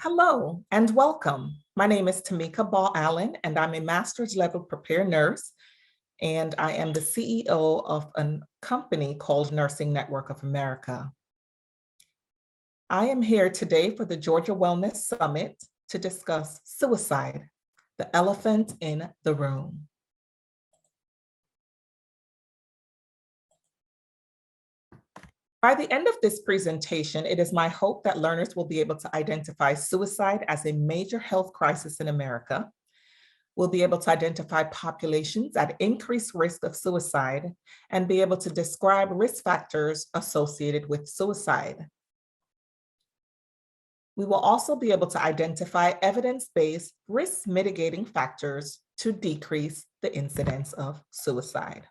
Hello and welcome. My name is Tamika Baugh-Allen, and I'm a master's level prepared nurse, and I am the CEO of a company called Nursing Network of America. I am here today for the Georgia Wellness Summit to discuss suicide, the elephant in the room. By the end of this presentation, it is my hope that learners will be able to identify suicide as a major health crisis in America. We'll be able to identify populations at increased risk of suicide and be able to describe risk factors associated with suicide. We will also be able to identify evidence-based risk mitigating factors to decrease the incidence of suicide.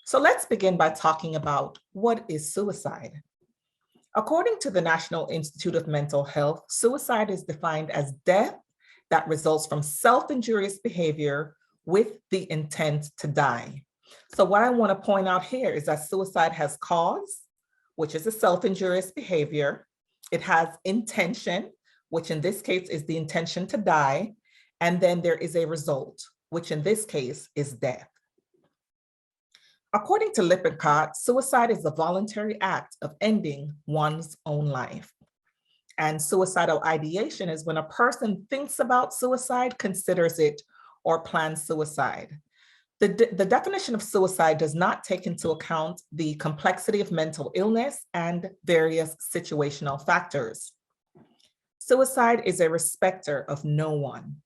So let's begin by talking about what is suicide. According to the National Institute of Mental Health, suicide is defined as death that results from self-injurious behavior with the intent to die. So what I want to point out here is that suicide has cause, which is a self-injurious behavior. It has intention, which in this case is the intention to die. And then there is a result, which in this case is death. According to Lippincott, suicide is the voluntary act of ending one's own life. And suicidal ideation is when a person thinks about suicide, considers it, or plans suicide. The definition of suicide does not take into account the complexity of mental illness and various situational factors. Suicide is a respecter of no one.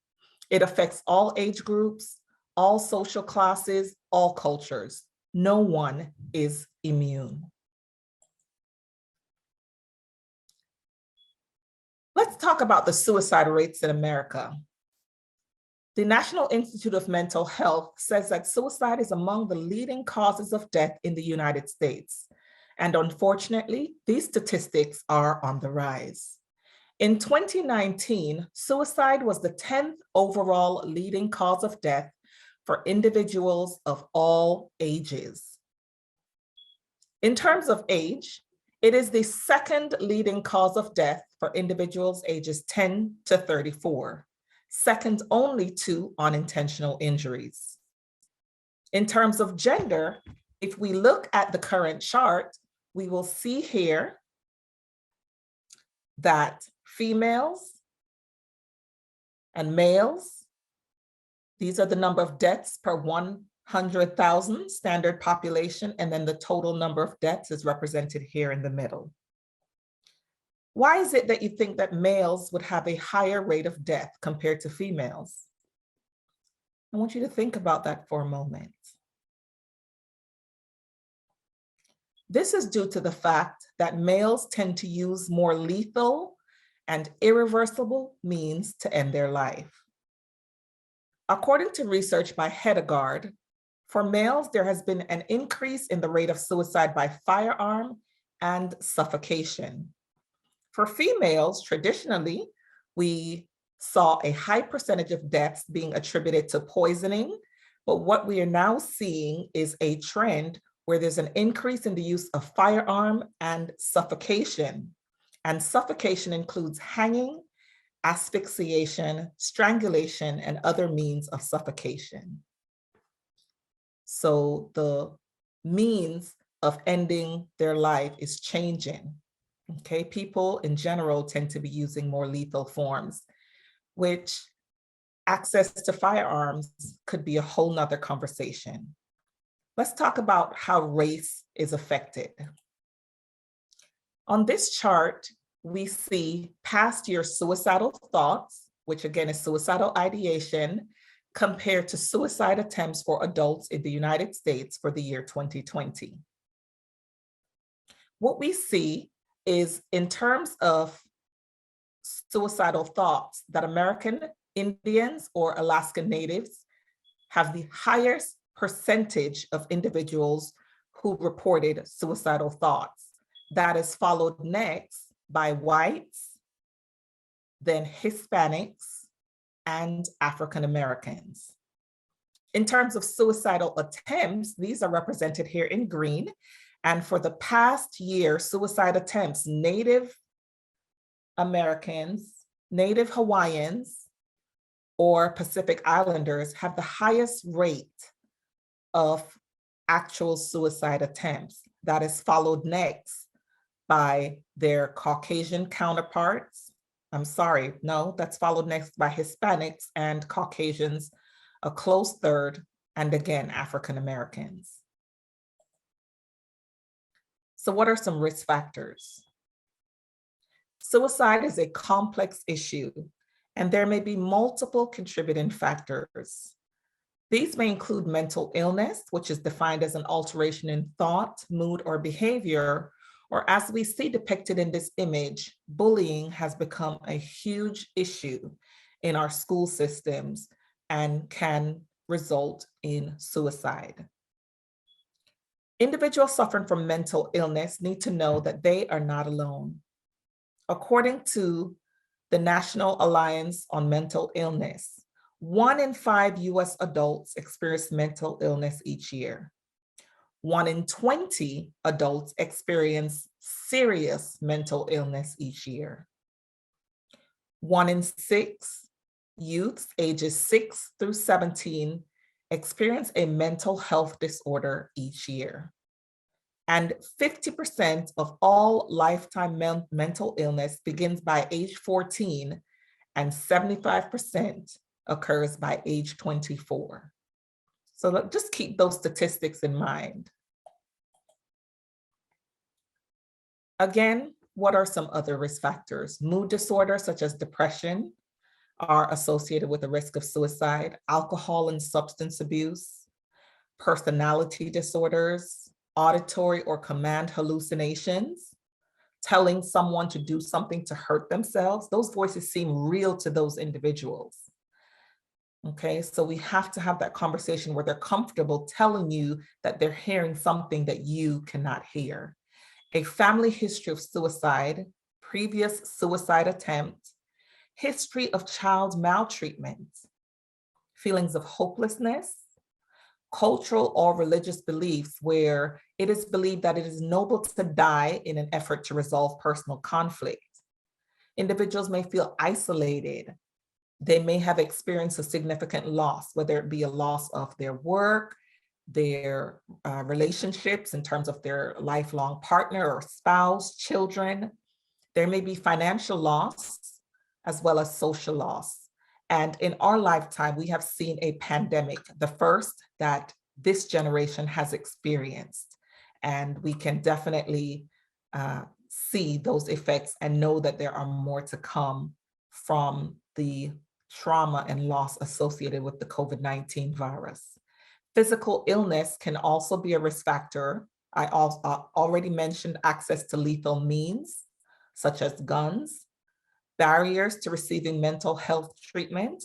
It affects all age groups, all social classes, all cultures. No one is immune. Let's talk about the suicide rates in America. The National Institute of Mental Health says that suicide is among the leading causes of death in the United States. And unfortunately, these statistics are on the rise. In 2019, suicide was the 10th overall leading cause of death for individuals of all ages. In terms of age, it is the second leading cause of death for individuals ages 10 to 34, second only to unintentional injuries. In terms of gender, if we look at the current chart, we will see here that females and males, these are the number of deaths per 100,000 standard population, and then the total number of deaths is represented here in the middle. Why is it that you think that males would have a higher rate of death compared to females? I want you to think about that for a moment. This is due to the fact that males tend to use more lethal and irreversible means to end their life. According to research by Hedegaard, for males, there has been an increase in the rate of suicide by firearm and suffocation. For females, traditionally, we saw a high percentage of deaths being attributed to poisoning, but what we are now seeing is a trend where there's an increase in the use of firearm and suffocation. And suffocation includes hanging, asphyxiation, strangulation, and other means of suffocation. So the means of ending their life is changing. Okay, people in general tend to be using more lethal forms, which access to firearms could be a whole nother conversation. Let's talk about how race is affected. On this chart, we see past year suicidal thoughts, which again is suicidal ideation, compared to suicide attempts for adults in the United States for the year 2020. What we see is in terms of suicidal thoughts that American Indians or Alaska Natives have the highest percentage of individuals who reported suicidal thoughts. That is followed next by whites, then Hispanics, and African Americans. In terms of suicidal attempts, these are represented here in green. And for the past year, suicide attempts, Native Americans Native Hawaiians or Pacific Islanders have the highest rate of actual suicide attempts. That is followed next by their Caucasian counterparts. I'm sorry, no, that's followed next by Hispanics and Caucasians, a close third, and again, African Americans. So what are some risk factors? Suicide is a complex issue, and there may be multiple contributing factors. These may include mental illness, which is defined as an alteration in thought, mood, or behavior, or as we see depicted in this image, bullying has become a huge issue in our school systems and can result in suicide. Individuals suffering from mental illness need to know that they are not alone. According to the National Alliance on Mental Illness, 1 in 5 US adults experience mental illness each year. 1 in 20 adults experience serious mental illness each year. 1 in 6 youths ages 6 through 17 experience a mental health disorder each year. And 50% of all lifetime mental illness begins by age 14, and 75% occurs by age 24. So just keep those statistics in mind. Again, what are some other risk factors? Mood disorders such as depression are associated with the risk of suicide, alcohol and substance abuse, personality disorders, auditory or command hallucinations, telling someone to do something to hurt themselves. Those voices seem real to those individuals. Okay, so we have to have that conversation where they're comfortable telling you that they're hearing something that you cannot hear. A family history of suicide, previous suicide attempt, history of child maltreatment, feelings of hopelessness, cultural or religious beliefs where it is believed that it is noble to die in an effort to resolve personal conflict. Individuals may feel isolated. They may have experienced a significant loss, whether it be a loss of their work, their relationships in terms of their lifelong partner or spouse, children. There may be financial loss as well as social loss. And in our lifetime, we have seen a pandemic, the first that this generation has experienced. And we can definitely see those effects and know that there are more to come from the trauma and loss associated with the COVID-19 virus. Physical illness can also be a risk factor. I already mentioned access to lethal means, such as guns, barriers to receiving mental health treatment,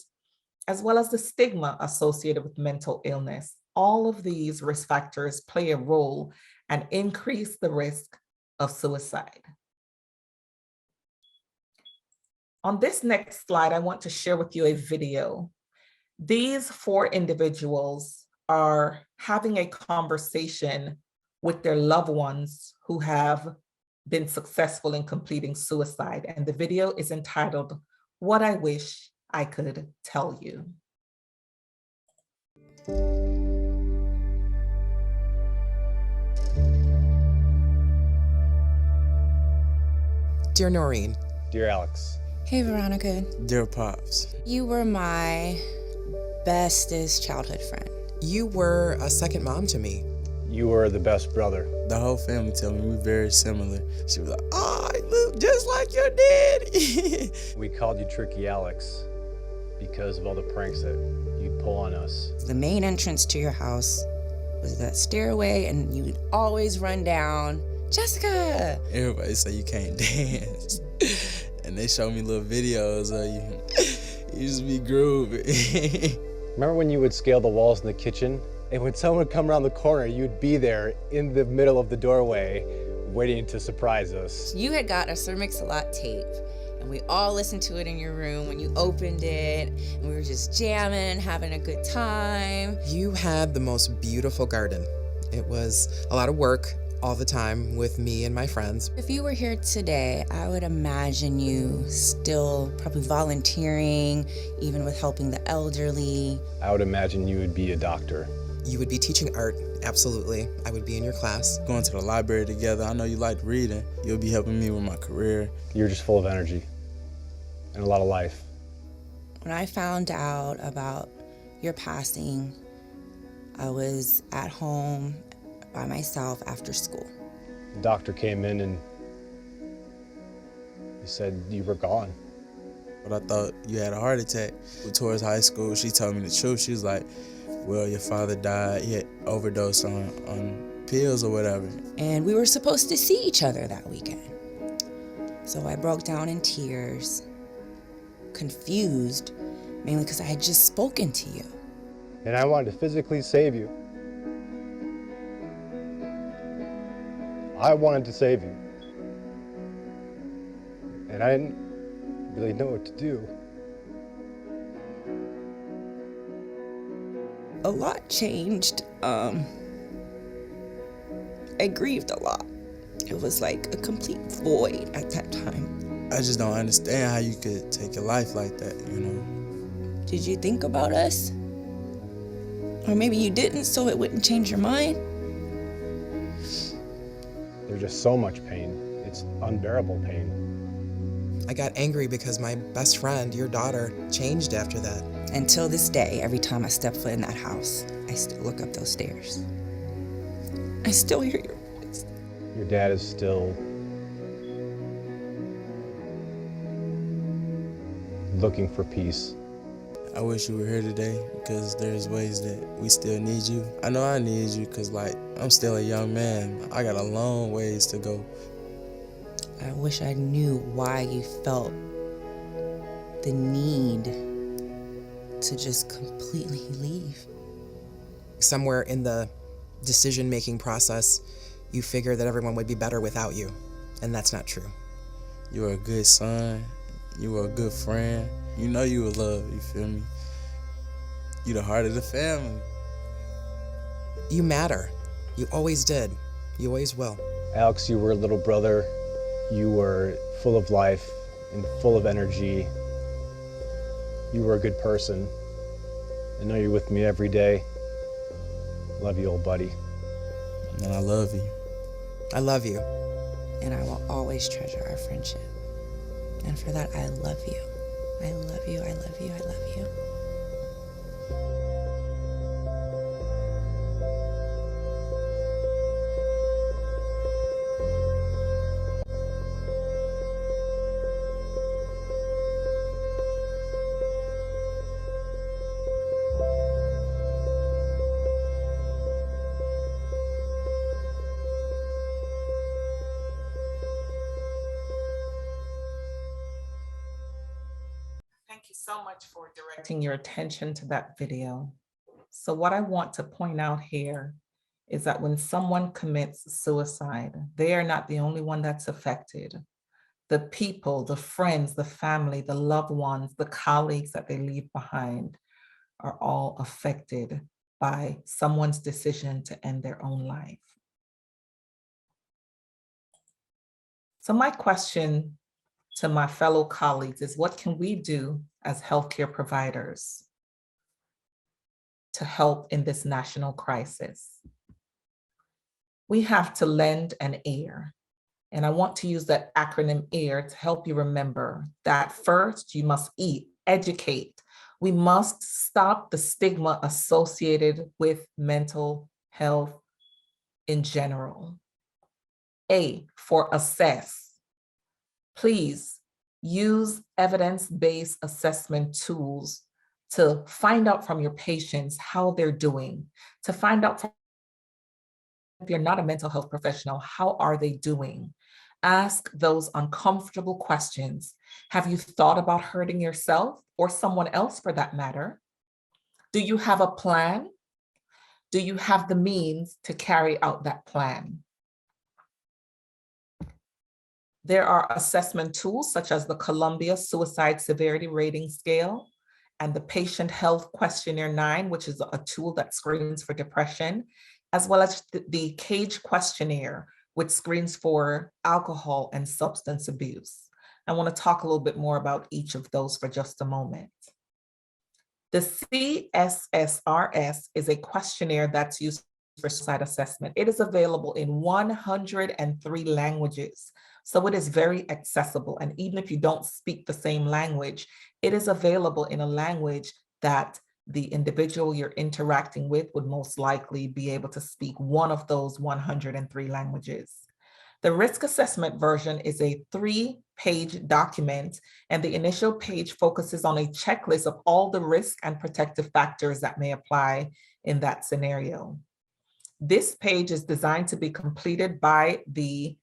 as well as the stigma associated with mental illness. All of these risk factors play a role and increase the risk of suicide. On this next slide, I want to share with you a video. These 4 individuals are having a conversation with their loved ones who have been successful in completing suicide. And the video is entitled, "What I Wish I Could Tell You." Dear Noreen. Dear Alex. Hey, Veronica. Dear Pops. You were my bestest childhood friend. You were a second mom to me. You were the best brother. The whole family told me we're very similar. She was like, "Oh, I look just like your daddy." We called you Tricky Alex because of all the pranks that you'd pull on us. The main entrance to your house was that stairway, and you would always run down, "Jessica!" Everybody say you can't dance. And they show me little videos of you. You just be grooving. Remember when you would scale the walls in the kitchen? And when someone would come around the corner, you'd be there in the middle of the doorway, waiting to surprise us. You had got a Sir Mix-a-Lot tape, and we all listened to it in your room when you opened it, and we were just jamming, having a good time. You had the most beautiful garden. It was a lot of work all the time with me and my friends. If you were here today, I would imagine you still probably volunteering, even with helping the elderly. I would imagine you would be a doctor. You would be teaching art, absolutely. I would be in your class. Going to the library together. I know you like reading. You'll be helping me with my career. You're just full of energy and a lot of life. When I found out about your passing, I was at home by myself after school. The doctor came in and he said you were gone. But I thought you had a heart attack. Towards high school, she told me the truth. She was like, well, your father died. He had overdosed on pills or whatever. And we were supposed to see each other that weekend. So I broke down in tears, confused, mainly because I had just spoken to you. And I wanted to physically save you. I wanted to save you. And I didn't really know what to do. A lot changed. I grieved a lot. It was like a complete void at that time. I just don't understand how you could take your life like that, you know? Did you think about us? Or maybe you didn't, so it wouldn't change your mind? There's just so much pain. It's unbearable pain. I got angry because my best friend, your daughter, changed after that. Until this day, every time I step foot in that house, I still look up those stairs. I still hear your voice. Your dad is still looking for peace. I wish you were here today because there's ways that we still need you. I know I need you because, like, I'm still a young man. I got a long ways to go. I wish I knew why you felt the need to just completely leave. Somewhere in the decision-making process, you figure that everyone would be better without you, and that's not true. You were a good son. You were a good friend. You know you were loved, you feel me? You the heart of the family. You matter. You always did. You always will. Alex, you were a little brother. You were full of life and full of energy. You were a good person. I know you're with me every day. Love you, old buddy. And I love you. I love you. And I will always treasure our friendship. And for that, I love you. I love you, I love you, I love you. Thank you so much for directing your attention to that video. So what I want to point out here is that when someone commits suicide, they are not the only one that's affected. The people, the friends, the family, the loved ones, the colleagues that they leave behind are all affected by someone's decision to end their own life. So my question to my fellow colleagues is, what can we do as healthcare providers to help in this national crisis? We have to lend an ear. And I want to use that acronym EAR to help you remember that first, you must educate. We must stop the stigma associated with mental health in general. A, for assess. Please use evidence-based assessment tools to find out from your patients how they're doing, to find out from, if you're not a mental health professional, how are they doing? Ask those uncomfortable questions. Have you thought about hurting yourself or someone else for that matter? Do you have a plan? Do you have the means to carry out that plan? There are assessment tools such as the Columbia Suicide Severity Rating Scale and the Patient Health Questionnaire 9, which is a tool that screens for depression, as well as the CAGE questionnaire, which screens for alcohol and substance abuse. I want to talk a little bit more about each of those for just a moment. The CSSRS is a questionnaire that's used for suicide assessment. It is available in 103 languages, so it is very accessible. And even if you don't speak the same language, it is available in a language that the individual you're interacting with would most likely be able to speak one of those 103 languages. The risk assessment version is a 3-page document, and the initial page focuses on a checklist of all the risk and protective factors that may apply in that scenario. This page is designed to be completed by the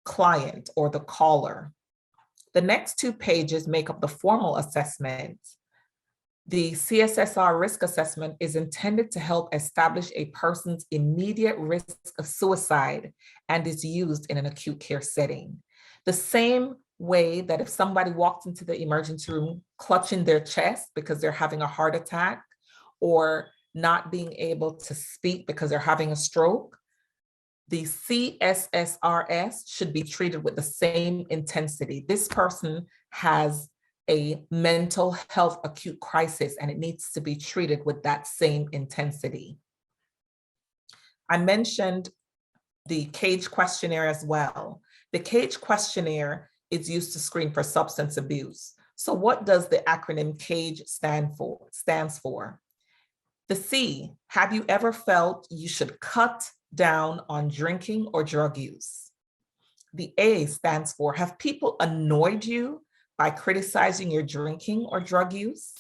client or the caller. The next 2 pages make up the formal assessment. The CSSR risk assessment is intended to help establish a person's immediate risk of suicide and is used in an acute care setting. The same way that if somebody walked into the emergency room clutching their chest because they're having a heart attack or not being able to speak because they're having a stroke, the CSSRS should be treated with the same intensity. This person has a mental health acute crisis and it needs to be treated with that same intensity. I mentioned the CAGE questionnaire as well. The CAGE questionnaire is used to screen for substance abuse. So what does the acronym CAGE stands for? The C, have you ever felt you should cut down on drinking or drug use? The A stands for, have people annoyed you by criticizing your drinking or drug use?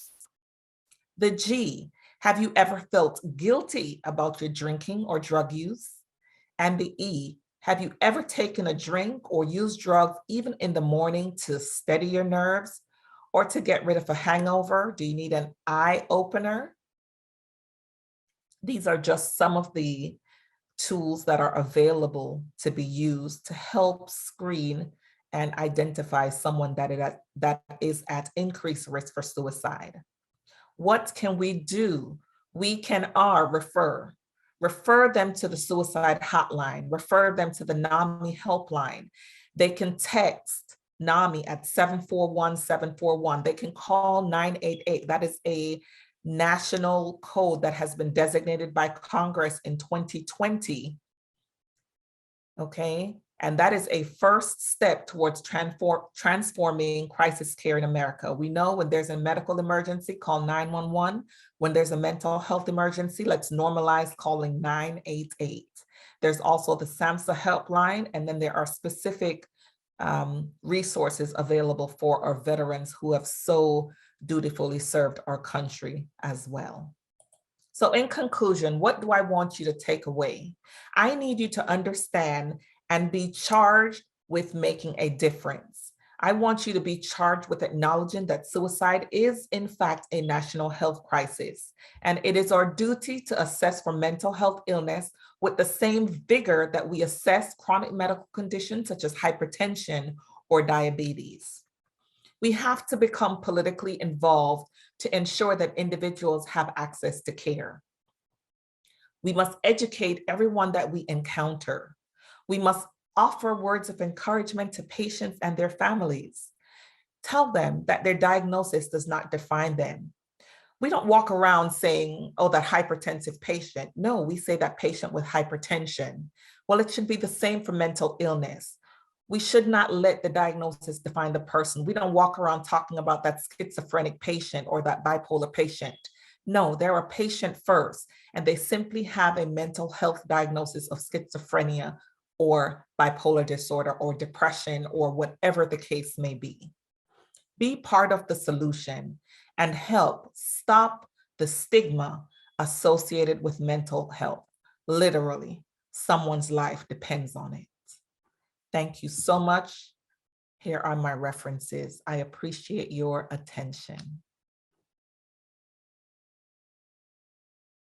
The G, have you ever felt guilty about your drinking or drug use? And the E, have you ever taken a drink or used drugs even in the morning to steady your nerves or to get rid of a hangover? Do you need an eye opener? These are just some of the tools that are available to be used to help screen and identify someone that is at increased risk for suicide. What can we do? We can refer them to the suicide hotline, refer them to the NAMI helpline. They can text NAMI at 741-741. They can call 988. That is a national code that has been designated by Congress in 2020. Okay, and that is a first step towards transforming crisis care in America. We know when there's a medical emergency, call 911. When there's a mental health emergency, let's normalize calling 988. There's also the SAMHSA helpline, and then there are specific resources available for our veterans who have so dutifully served our country as well. So in conclusion, what do I want you to take away? I need you to understand and be charged with making a difference. I want you to be charged with acknowledging that suicide is in fact a national health crisis, and it is our duty to assess for mental health illness with the same vigor that we assess chronic medical conditions such as hypertension or diabetes. We have to become politically involved to ensure that individuals have access to care. We must educate everyone that we encounter. We must offer words of encouragement to patients and their families. Tell them that their diagnosis does not define them. We don't walk around saying, oh, that hypertensive patient. No, we say that patient with hypertension. Well, it should be the same for mental illness. We should not let the diagnosis define the person. We don't walk around talking about that schizophrenic patient or that bipolar patient. No, they're a patient first, and they simply have a mental health diagnosis of schizophrenia or bipolar disorder or depression or whatever the case may be. Be part of the solution and help stop the stigma associated with mental health. Literally, someone's life depends on it. Thank you so much. Here are my references. I appreciate your attention.